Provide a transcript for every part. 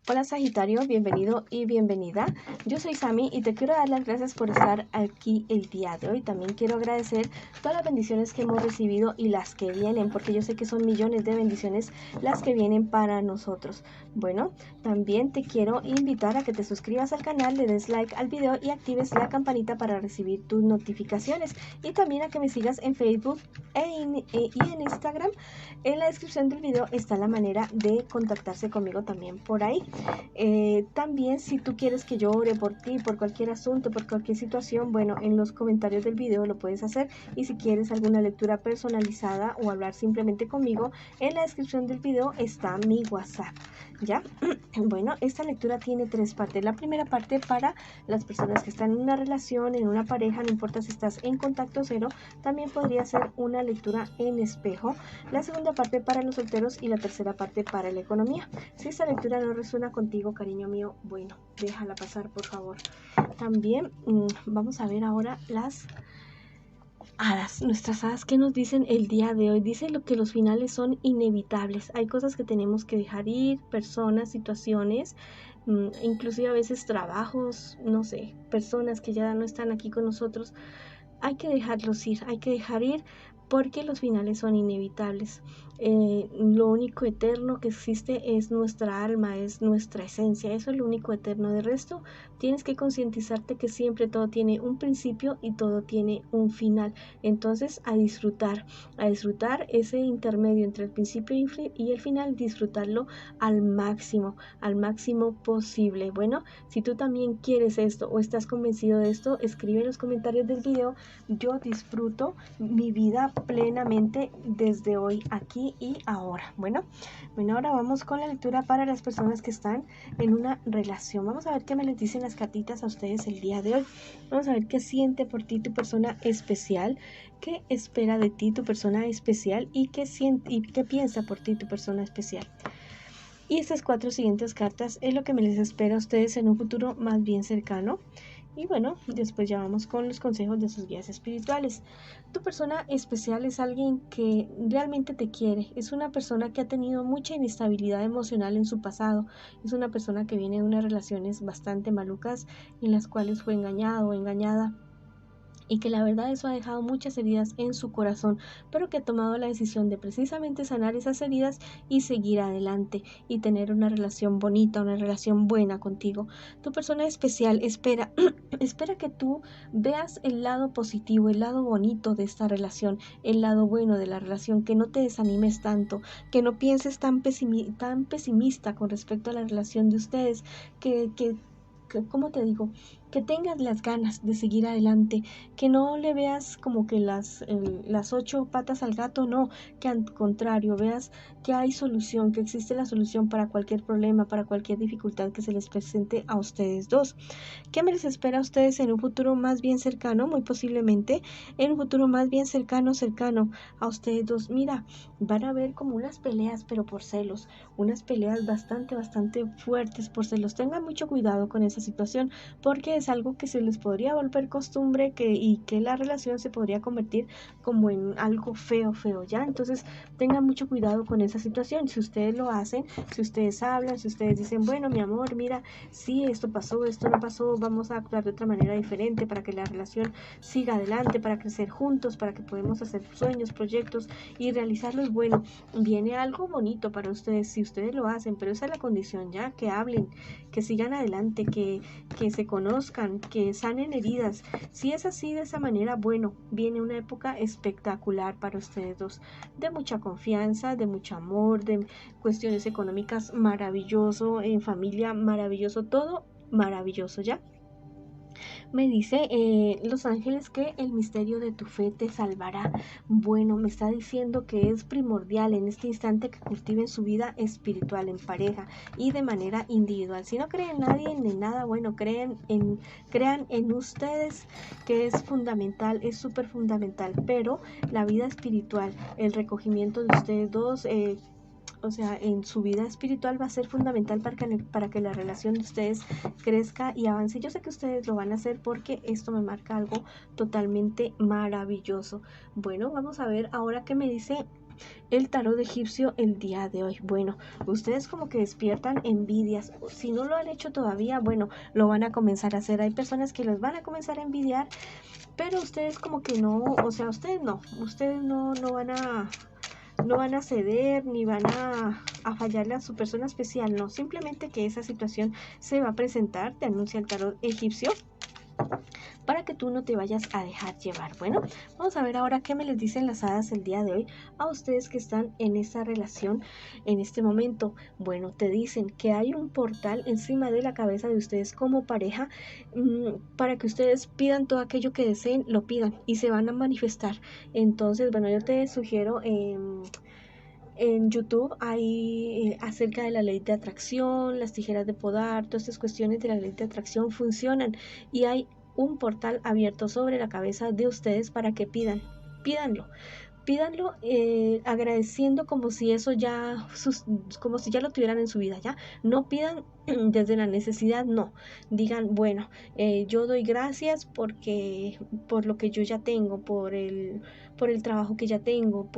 Hola Sagitario, bienvenido y bienvenida. Yo soy Sami y te quiero dar las gracias por estar aquí el día de hoy. También quiero agradecer todas las bendiciones que hemos recibido y las que vienen, porque yo sé que son millones de bendiciones las que vienen para nosotros. Bueno, también te quiero invitar a que te suscribas al canal, le des like al video y actives la campanita para recibir tus notificaciones. Y también a que me sigas en Facebook y en Instagram. En la descripción del video está la manera de contactarse conmigo también por ahí. También si tú quieres que yo ore por ti, por cualquier asunto, por cualquier situación, bueno, en los comentarios del video lo puedes hacer. Y si quieres alguna lectura personalizada o hablar simplemente conmigo, en la descripción del video está mi WhatsApp, ¿ya? Bueno, esta lectura tiene tres partes. La primera parte para las personas que están en una relación, en una pareja, no importa si estás en contacto cero, también podría ser una lectura en espejo. La segunda parte para los solteros y la tercera parte para la economía. Si esta lectura no resuena contigo, cariño mío, bueno, déjala pasar, por favor. También vamos a ver ahora las hadas, nuestras hadas, que nos dicen el día de hoy. Dicen que los finales son inevitables. Hay cosas que tenemos que dejar ir, personas, situaciones, inclusive a veces trabajos, no sé, personas que ya no están aquí con nosotros. Hay que dejarlos ir, hay que dejar ir porque los finales son inevitables. Lo único eterno que existe es nuestra alma, es nuestra esencia. Eso es lo único eterno. De resto, tienes que concientizarte que siempre todo tiene un principio y todo tiene un final. Entonces, a disfrutar ese intermedio entre el principio y el final, disfrutarlo al máximo posible. Bueno, si tú también quieres esto o estás convencido de esto, escribe en los comentarios del video. Yo disfruto mi vida plenamente desde hoy, aquí y ahora. Bueno, ahora vamos con la lectura para las personas que están en una relación. Vamos a ver qué me les dicen las cartitas a ustedes el día de hoy. Vamos a ver qué siente por ti tu persona especial, qué espera de ti tu persona especial y qué siente y qué piensa por ti tu persona especial. Y estas cuatro siguientes cartas es lo que me les espera a ustedes en un futuro más bien cercano. Y bueno, después ya vamos con los consejos de sus guías espirituales. Tu persona especial es alguien que realmente te quiere. Es una persona que ha tenido mucha inestabilidad emocional en su pasado. Es una persona que viene de unas relaciones bastante malucas en las cuales fue engañado o engañada. Y que la verdad eso ha dejado muchas heridas en su corazón, pero que ha tomado la decisión de precisamente sanar esas heridas y seguir adelante y tener una relación bonita, una relación buena contigo. Tu persona especial espera que tú veas el lado positivo, el lado bonito de esta relación, el lado bueno de la relación, que no te desanimes tanto, que no pienses tan pesimista con respecto a la relación de ustedes, que ¿cómo te digo? Que tengas las ganas de seguir adelante, que no le veas como que las 8 patas al gato, no, que al contrario, veas que hay solución, que existe la solución para cualquier problema, para cualquier dificultad que se les presente a ustedes dos. ¿Qué me les espera a ustedes en un futuro más bien cercano? Muy posiblemente en un futuro más bien cercano a ustedes dos. Mira, van a haber como unas peleas, pero por celos, unas peleas bastante fuertes por celos. Tengan mucho cuidado con esa situación, porque es algo que se les podría volver costumbre y que la relación se podría convertir como en algo feo, ¿ya? Entonces tengan mucho cuidado con esa situación. Si ustedes lo hacen, si ustedes hablan, si ustedes dicen, bueno, mi amor, mira, sí, esto pasó, esto no pasó, vamos a actuar de otra manera diferente para que la relación siga adelante, para crecer juntos, para que podamos hacer sueños, proyectos y realizarlos. Bueno, viene algo bonito para ustedes si ustedes lo hacen, pero esa es la condición, ya, que hablen, que sigan adelante, que se conozcan, que sanen heridas. Si es así, de esa manera, bueno, viene una época espectacular para ustedes dos, de mucha confianza, de mucho amor, de cuestiones económicas maravilloso, en familia maravilloso, todo maravilloso, ¿ya? Me dice Los Ángeles que el misterio de tu fe te salvará. Bueno, me está diciendo que es primordial en este instante que cultiven su vida espiritual en pareja y de manera individual. Si no creen en nadie ni en nada, bueno, crean en ustedes, que es fundamental, es súper fundamental. Pero la vida espiritual, el recogimiento de ustedes dos, o sea, en su vida espiritual va a ser fundamental para que la relación de ustedes crezca y avance. Yo sé que ustedes lo van a hacer porque esto me marca algo totalmente maravilloso. Bueno, vamos a ver ahora qué me dice el tarot egipcio el día de hoy. Bueno, ustedes como que despiertan envidias. Si no lo han hecho todavía, bueno, lo van a comenzar a hacer. Hay personas que los van a comenzar a envidiar, pero ustedes como que no, o sea, ustedes no van a ceder ni van a fallarle a su persona especial, no, simplemente que esa situación se va a presentar, te anuncia el tarot egipcio, para que tú no te vayas a dejar llevar. Bueno, vamos a ver ahora qué me les dicen las hadas el día de hoy a ustedes que están en esta relación en este momento. Bueno, te dicen que hay un portal encima de la cabeza de ustedes como pareja, para que ustedes pidan todo aquello que deseen, lo pidan y se van a manifestar. Entonces, bueno, yo te sugiero en YouTube hay acerca de la ley de atracción, las tijeras de podar, todas estas cuestiones de la ley de atracción funcionan y hay un portal abierto sobre la cabeza de ustedes para que pídanlo agradeciendo como si eso ya, como si ya lo tuvieran en su vida, ya. No pidan desde la necesidad, no. Digan, bueno, yo doy gracias por lo que yo ya tengo, por el trabajo que ya tengo,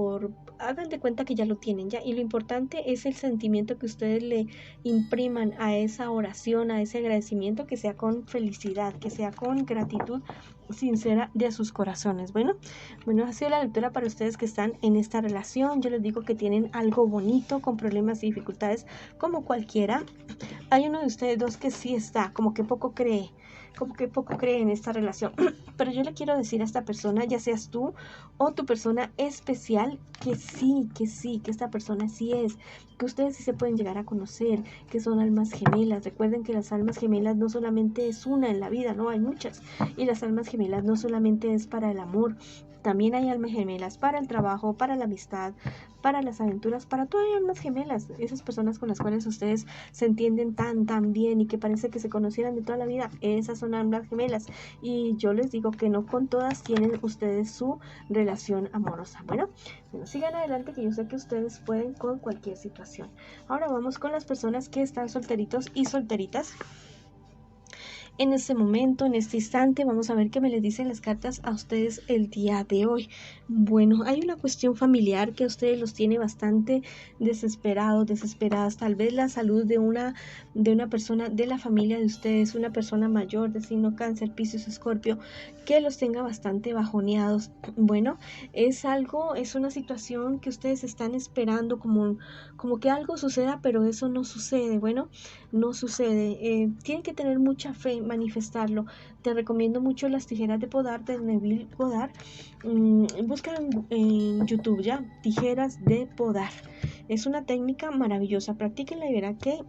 hagan de cuenta que ya lo tienen, ya. Y lo importante es el sentimiento que ustedes le impriman a esa oración, a ese agradecimiento, que sea con felicidad, que sea con gratitud sincera de sus corazones. Bueno, ha sido la lectura para ustedes que están en esta relación. Yo les digo que tienen algo bonito, con problemas y dificultades como cualquiera. Hay uno de ustedes dos que sí está, como que poco cree en esta relación. Pero yo le quiero decir a esta persona, ya seas tú o tu persona especial, que esta persona sí es, que ustedes sí se pueden llegar a conocer, que son almas gemelas. Recuerden que las almas gemelas no solamente es una en la vida, no, hay muchas. Y las almas gemelas no solamente es para el amor, también hay almas gemelas para el trabajo, para la amistad, para las aventuras, para todo hay almas gemelas. Esas personas con las cuales ustedes se entienden tan bien y que parece que se conocieran de toda la vida, esas son almas gemelas. Y yo les digo que no con todas tienen ustedes su relación amorosa. Bueno, sigan adelante, que yo sé que ustedes pueden con cualquier situación. Ahora vamos con las personas que están solteritos y solteritas. En este momento, en este instante, vamos a ver qué me les dicen las cartas a ustedes el día de hoy. Bueno, hay una cuestión familiar que a ustedes los tiene bastante desesperadas. Tal vez la salud de una persona de la familia de ustedes, una persona mayor de signo Cáncer, Piscis, Escorpio, que los tenga bastante bajoneados. Bueno, es una situación que ustedes están esperando como que algo suceda, pero eso no sucede. Bueno, no sucede. Tienen que tener mucha fe, manifestarlo. Te recomiendo mucho las tijeras de podar de Neville Goddard. Busca en YouTube ya, tijeras de podar. Es una técnica maravillosa. Practíquenla y verán que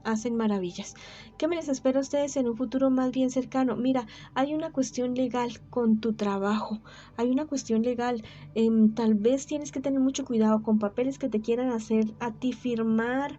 hacen maravillas. ¿Qué me les espera a ustedes en un futuro más bien cercano? Mira, hay una cuestión legal con tu trabajo. Hay una cuestión legal. Tal vez tienes que tener mucho cuidado con papeles que te quieran hacer a ti firmar,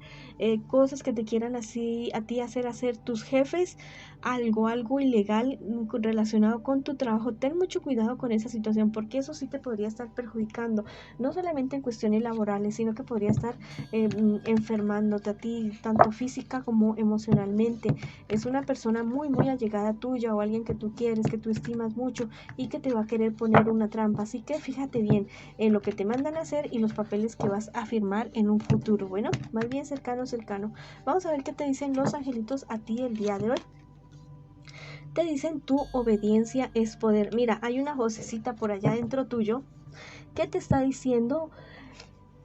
cosas que te quieran así a ti hacer tus jefes, algo ilegal relacionado con tu trabajo. Ten mucho cuidado con esa situación, porque eso sí te podría estar perjudicando, no solamente en cuestiones laborales, sino que podría estar enfermándote a ti, tanto física como emocionalmente. Es una persona muy allegada tuya, o alguien que tú quieres, que tú estimas mucho y que te va a querer poner una trampa. Así que fíjate bien en lo que te mandan a hacer y los papeles que vas a firmar en un futuro. Bueno, más bien cercano. Vamos a ver qué te dicen los angelitos a ti el día de hoy. Te dicen: tu obediencia es poder. Mira, hay una vocecita por allá dentro tuyo que te está diciendo,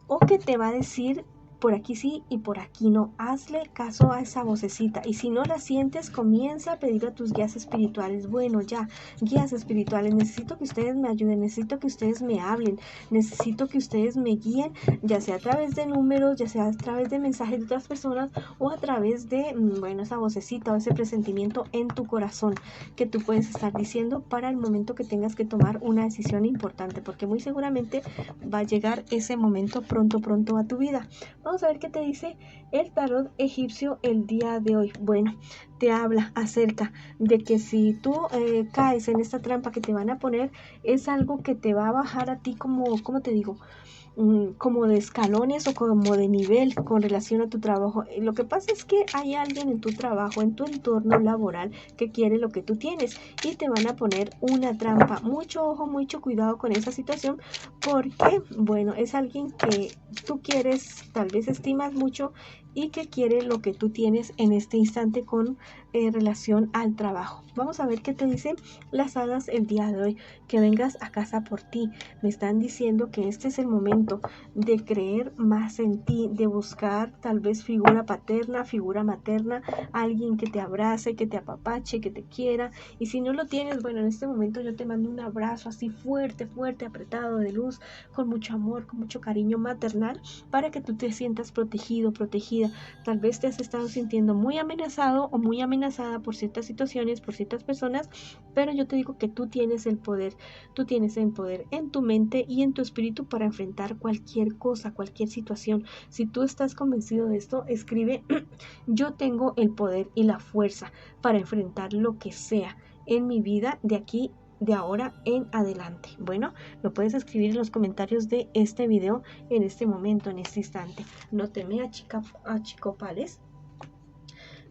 o que te va a decir, por aquí sí y por aquí no. Hazle caso a esa vocecita, y si no la sientes, comienza a pedir a tus guías espirituales. Bueno, ya, guías espirituales, necesito que ustedes me ayuden, necesito que ustedes me hablen, necesito que ustedes me guíen, ya sea a través de números, ya sea a través de mensajes de otras personas, o a través de, esa vocecita o ese presentimiento en tu corazón que tú puedes estar diciendo para el momento que tengas que tomar una decisión importante, porque muy seguramente va a llegar ese momento pronto a tu vida. Vamos a ver qué te dice el tarot egipcio el día de hoy. Bueno, te habla acerca de que si tú caes en esta trampa que te van a poner, es algo que te va a bajar a ti como, ¿cómo te digo? como de escalones o como de nivel con relación a tu trabajo. Lo que pasa es que hay alguien en tu trabajo, en tu entorno laboral, que quiere lo que tú tienes y te van a poner una trampa. Mucho ojo, mucho cuidado con esa situación, porque, bueno, es alguien que tú quieres, tal vez estimas mucho y que quiere lo que tú tienes en este instante con relación al trabajo. Vamos a ver qué te dicen las hadas el día de hoy. Que vengas a casa por ti. Me están diciendo que este es el momento de creer más en ti, de buscar tal vez figura paterna, figura materna, alguien que te abrace, que te apapache, que te quiera. Y si no lo tienes, bueno, en este momento yo te mando un abrazo así fuerte, fuerte, apretado de luz, con mucho amor, con mucho cariño maternal, para que tú te sientas protegido, protegida. Tal vez te has estado sintiendo muy amenazado o muy amenazada por ciertas situaciones, por ciertas personas, pero yo te digo que tú tienes el poder en tu mente y en tu espíritu para enfrentar cualquier cosa, cualquier situación. Si tú estás convencido de esto, escribe: yo tengo el poder y la fuerza para enfrentar lo que sea en mi vida de aquí, de ahora en adelante. Bueno, lo puedes escribir en los comentarios de este video en este momento, en este instante. No te me achicopales,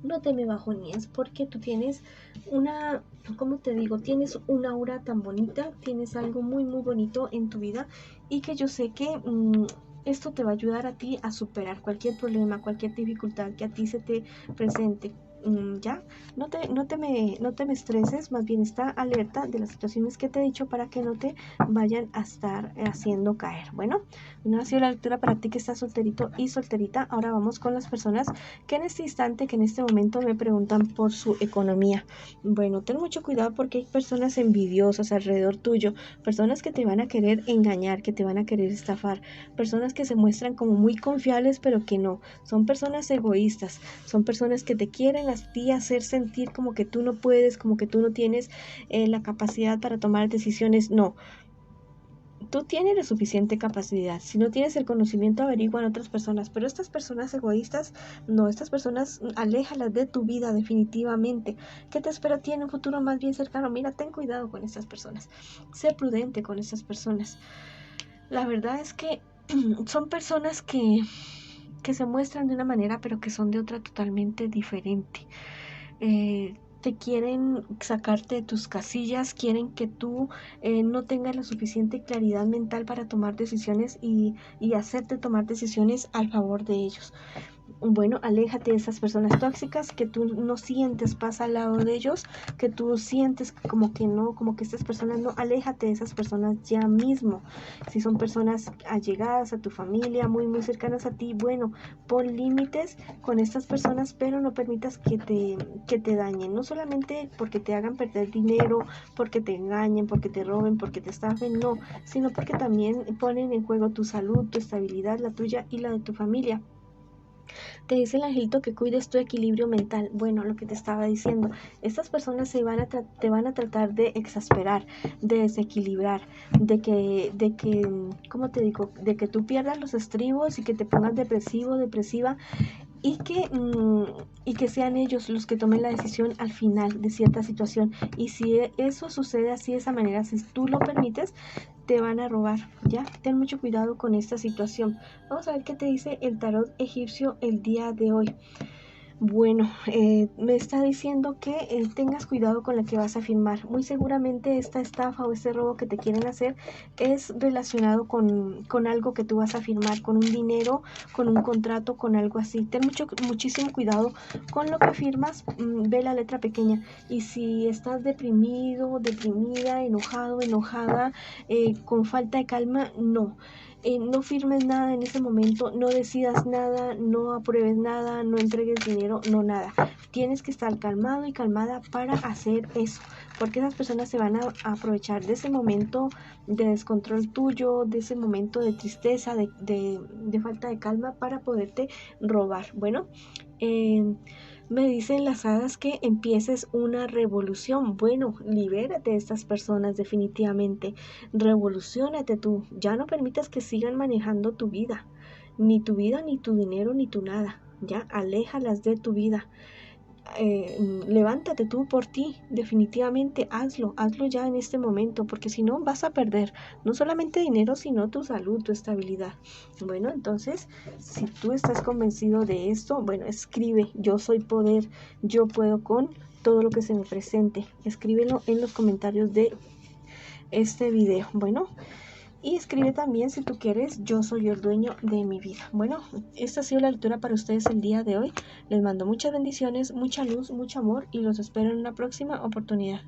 no te me bajoníes, porque tú tienes una, ¿cómo te digo? Tienes una aura tan bonita, tienes algo muy, muy bonito en tu vida y que yo sé que esto te va a ayudar a ti a superar cualquier problema, cualquier dificultad que a ti se te presente. Ya, no te me estreses, más bien está alerta de las situaciones que te he dicho para que no te vayan a estar haciendo caer. Bueno, no ha sido la lectura para ti que estás solterito y solterita. Ahora vamos con las personas que en este instante, que en este momento me preguntan por su economía. Bueno, ten mucho cuidado porque hay personas envidiosas alrededor tuyo, personas que te van a querer engañar, que te van a querer estafar, personas que se muestran como muy confiables pero que no, son personas egoístas, son personas que te quieren a ti hacer sentir como que tú no puedes, como que tú no tienes la capacidad para tomar decisiones. No, tú tienes la suficiente capacidad. Si no tienes el conocimiento, averigua en otras personas. Pero estas personas egoístas, no, estas personas, aléjalas de tu vida definitivamente. ¿Qué te espera a ti en un futuro más bien cercano? Mira, ten cuidado con estas personas. Sé prudente con estas personas. La verdad es que son personas que se muestran de una manera, pero que son de otra totalmente diferente. Te quieren sacarte de tus casillas, quieren que tú no tengas la suficiente claridad mental para tomar decisiones y hacerte tomar decisiones al favor de ellos. Bueno, aléjate de esas personas tóxicas que tú no sientes paz al lado de ellos, que tú sientes como que no, como que estas personas no, aléjate de esas personas ya mismo. Si son personas allegadas a tu familia, muy, muy cercanas a ti, bueno, pon límites con estas personas, pero no permitas que te dañen, no solamente porque te hagan perder dinero, porque te engañen, porque te roben, porque te estafen, no, sino porque también ponen en juego tu salud, tu estabilidad, la tuya y la de tu familia. Te dice el angelito que cuides tu equilibrio mental. Bueno, lo que te estaba diciendo, estas personas te van a tratar de exasperar, de desequilibrar, ¿cómo te digo? De que tú pierdas los estribos y que te pongas depresivo, depresiva, y que sean ellos los que tomen la decisión al final de cierta situación. Y si eso sucede así de esa manera, si tú lo permites, te van a robar, ¿ya? Ten mucho cuidado con esta situación. Vamos a ver qué te dice el tarot egipcio el día de hoy. Bueno, me está diciendo que tengas cuidado con lo que vas a firmar. Muy seguramente esta estafa o este robo que te quieren hacer es relacionado con algo que tú vas a firmar, con un dinero, con un contrato, con algo así. Ten muchísimo cuidado con lo que firmas. Ve la letra pequeña. Y si estás deprimido, deprimida, enojado, enojada, con falta de calma, no. No firmes nada en ese momento, no decidas nada, no apruebes nada, no entregues dinero, no nada. Tienes que estar calmado y calmada para hacer eso, porque esas personas se van a aprovechar de ese momento de descontrol tuyo, de ese momento de tristeza, de falta de calma para poderte robar. Bueno, me dicen las hadas que empieces una revolución. Bueno, libérate de estas personas definitivamente. Revoluciónate tú. Ya no permitas que sigan manejando tu vida, ni tu dinero, ni tu nada. Ya, aléjalas de tu vida. levántate tú por ti, definitivamente hazlo ya en este momento, porque si no vas a perder no solamente dinero, sino tu salud, tu estabilidad. Bueno, entonces, si tú estás convencido de esto, bueno, escribe, yo soy poder, yo puedo con todo lo que se me presente. Escríbelo en los comentarios de este video. Bueno, y escribe también, si tú quieres, yo soy el dueño de mi vida. Bueno, esta ha sido la lectura para ustedes el día de hoy. Les mando muchas bendiciones, mucha luz, mucho amor y los espero en una próxima oportunidad.